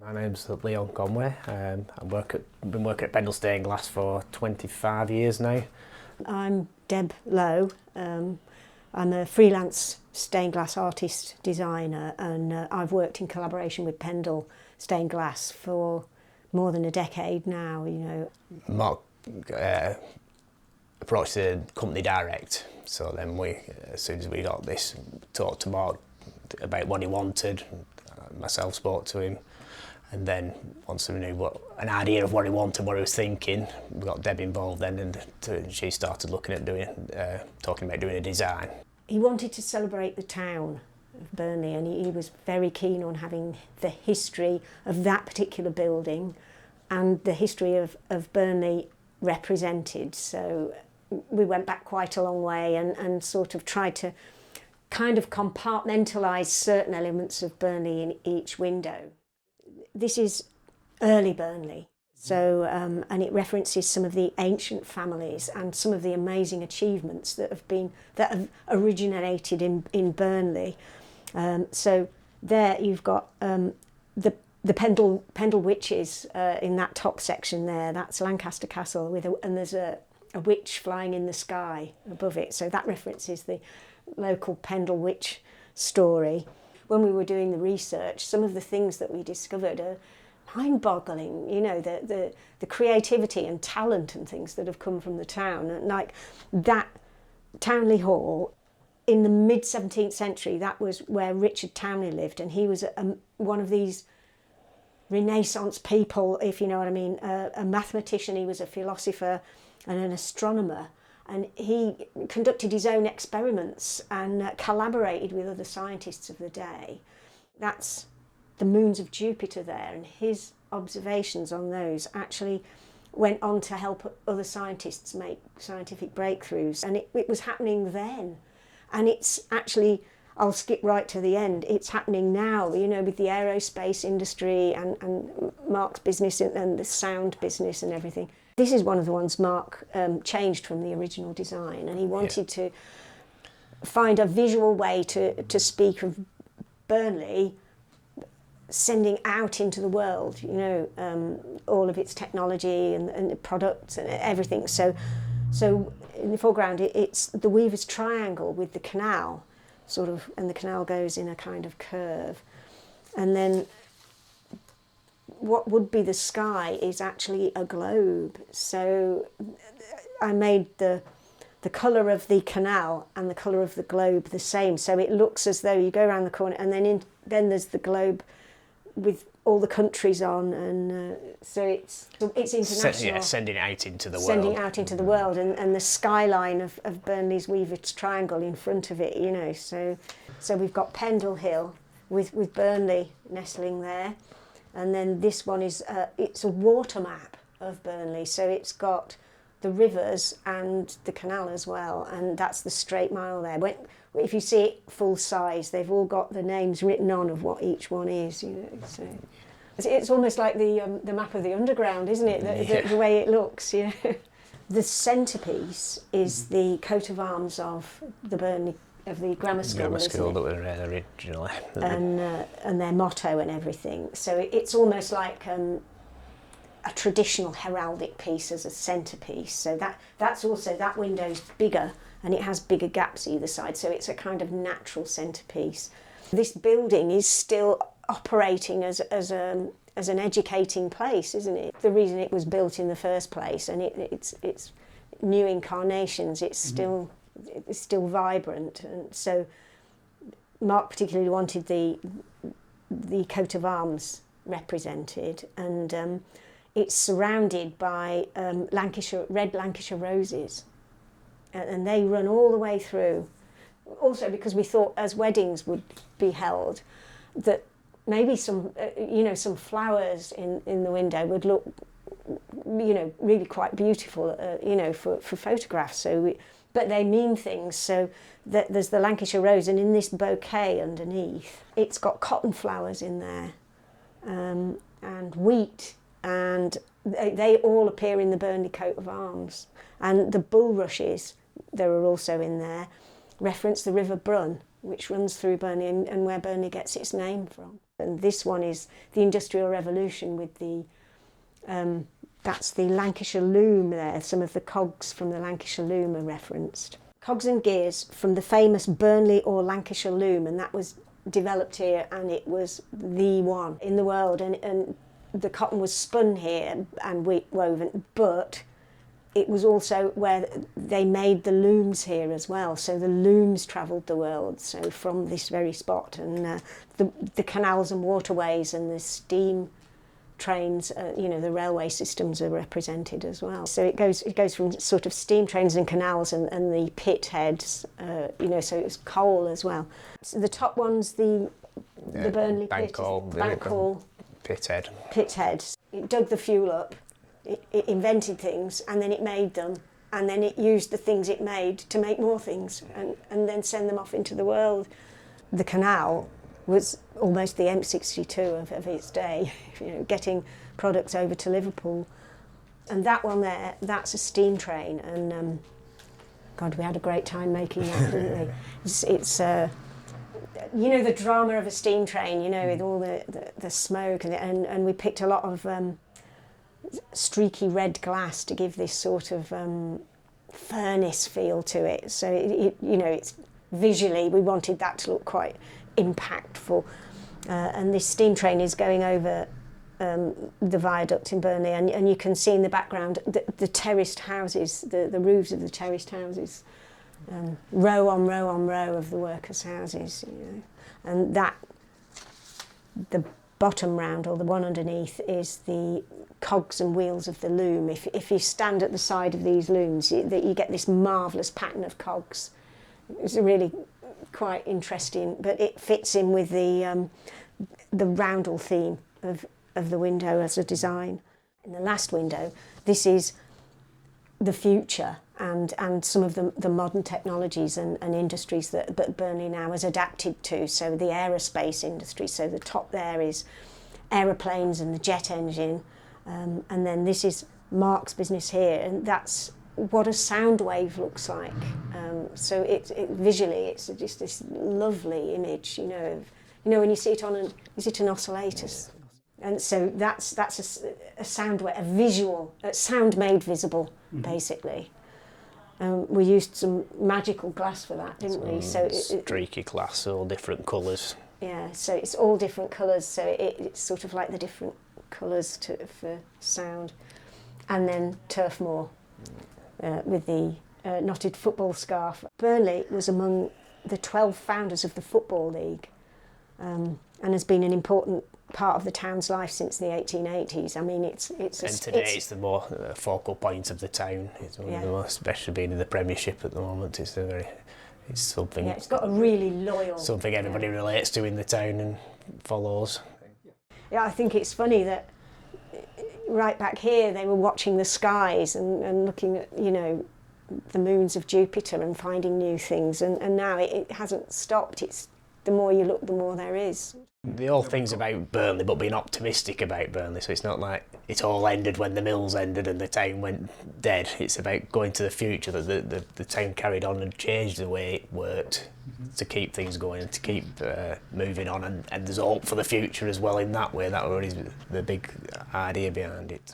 My name's Leon Conway. I've been working at Pendle Stained Glass for 25 years now. I'm Deb Lowe. I'm a freelance stained glass artist designer, and I've worked in collaboration with Pendle Stained Glass for more than a decade now. Mark approached the company direct, so then as soon as we got this, talked to Mark about what he wanted. Myself spoke to him, and then once we knew an idea of what he wanted, what he was thinking, we got Deb involved then, and she started looking at talking about doing a design. He wanted to celebrate the town of Burnley, and he was very keen on having the history of that particular building and the history of Burnley represented. So we went back quite a long way and sort of tried to kind of compartmentalise certain elements of Burnley in each window. This is early Burnley, so and it references some of the ancient families and some of the amazing achievements that have originated in Burnley. So there you've got the Pendle witches in that top section there. That's Lancaster Castle and there's a witch flying in the sky above it. So that references the local Pendle witch story. When we were doing the research, some of the things that we discovered are mind-boggling. The creativity and talent and things that have come from the town. And like that Townley Hall, in the mid-17th century, that was where Richard Townley lived, and he was one of these Renaissance people, if you know what I mean, a mathematician. He was a philosopher and an astronomer, and he conducted his own experiments and collaborated with other scientists of the day. That's the moons of Jupiter there, and his observations on those actually went on to help other scientists make scientific breakthroughs, and it was happening then. And it's actually, I'll skip right to the end, it's happening now, with the aerospace industry and Mark's business and the sound business and everything. This is one of the ones Mark changed from the original design, and he wanted to find a visual way to speak of Burnley sending out into the world, all of its technology and the products and everything. So in the foreground, it's the Weaver's Triangle with the canal, sort of, and the canal goes in a kind of curve. And then what would be the sky is actually a globe. So I made the colour of the canal and the colour of the globe the same. So it looks as though you go around the corner, and then there's the globe with all the countries on, and so it's international. Sending it out into the world. Sending out into the world, and the skyline of Burnley's Weaver's Triangle in front of it, So we've got Pendle Hill with Burnley nestling there, and then this one is it's a water map of Burnley, so it's got the rivers and the canal as well, and that's the straight mile there. If you see it full size, they've all got the names written on of what each one is, So it's almost like the map of the underground, isn't it? The way it looks, The centrepiece is the coat of arms of the Burnley, of the grammar school. Grammar school that were originally. And their motto and everything. So it's almost like a traditional heraldic piece as a centrepiece. So that's also, that window's bigger, and it has bigger gaps either side, so it's a kind of natural centrepiece. This building is still operating as an educating place, isn't it? The reason it was built in the first place, and it's new incarnations. It's still vibrant, and so Mark particularly wanted the coat of arms represented, and it's surrounded by red Lancashire roses, and they run all the way through. Also, because we thought as weddings would be held, that maybe some flowers in the window would look, really quite beautiful, for photographs. But they mean things. So there's the Lancashire rose, and in this bouquet underneath, it's got cotton flowers in there, and wheat, and they all appear in the Burnley coat of arms. And the bulrushes, there are also in there, reference the River Brun, which runs through Burnley and where Burnley gets its name from. And this one is the Industrial Revolution with the, that's the Lancashire Loom there. Some of the cogs from the Lancashire Loom are referenced. Cogs and gears from the famous Burnley or Lancashire Loom, and that was developed here, and it was the one in the world. And the cotton was spun here and woven, but it was also where they made the looms here as well. So the looms travelled the world, so from this very spot. And the canals and waterways and the steam trains, you know, the railway systems are represented as well. So it goes from sort of steam trains and canals and the pit heads, you know, so it's coal as well. So the top one's the Burnley bank hall, pit head. Pit head. It dug the fuel up. It invented things, and then it made them, and then it used the things it made to make more things, and then send them off into the world. The canal was almost the M62 of its day, you know, getting products over to Liverpool. And that one there, that's a steam train, and God, we had a great time making that, didn't we? It's you know, the drama of a steam train, you know, with all the smoke, and we picked a lot of streaky red glass to give this sort of furnace feel to it. So you know, it's visually we wanted that to look quite impactful. And this steam train is going over the viaduct in Burnley, and you can see in the background the terraced houses, the roofs of the terraced houses, row on row on row of the workers' houses. You know, and that the bottom round, or the one underneath, is the cogs and wheels of the loom. If you stand at the side of these looms, you get this marvellous pattern of cogs. It's really quite interesting, but it fits in with the roundel theme of the window as a design. In the last window, this is the future and some of the modern technologies and industries that Burnley now has adapted to. So the aerospace industry, so the top there is aeroplanes and the jet engine, and then this is Mark's business here, and that's what a sound wave looks like. So it visually, it's just this lovely image, you know, when you see it on is it an oscillator? And so that's a sound wave, a visual, a sound made visible, basically. We used some magical glass for that, didn't we? So streaky glass, all different colours. Yeah, so it's all different colours, so it's sort of like the different colours for sound. And then turf moor with the knotted football scarf. Burnley was among the 12 founders of the Football League, and has been an important part of the town's life since the 1880s. I mean, it's the more focal point of the town. It's one of the most, especially being in the Premiership at the moment. It's something. Yeah, it's got a really loyal. Something everybody relates to in the town and follows. Yeah, I think it's funny that right back here they were watching the skies and looking at, you know, the moons of Jupiter and finding new things, and now it hasn't stopped. It's the more you look, the more there is. The whole thing's about Burnley, but being optimistic about Burnley, so it's not like it all ended when the mills ended and the town went dead. It's about going to the future, that the town carried on and changed the way it worked to keep things going and to keep moving on, and there's hope for the future as well in that way. That was the big idea behind it.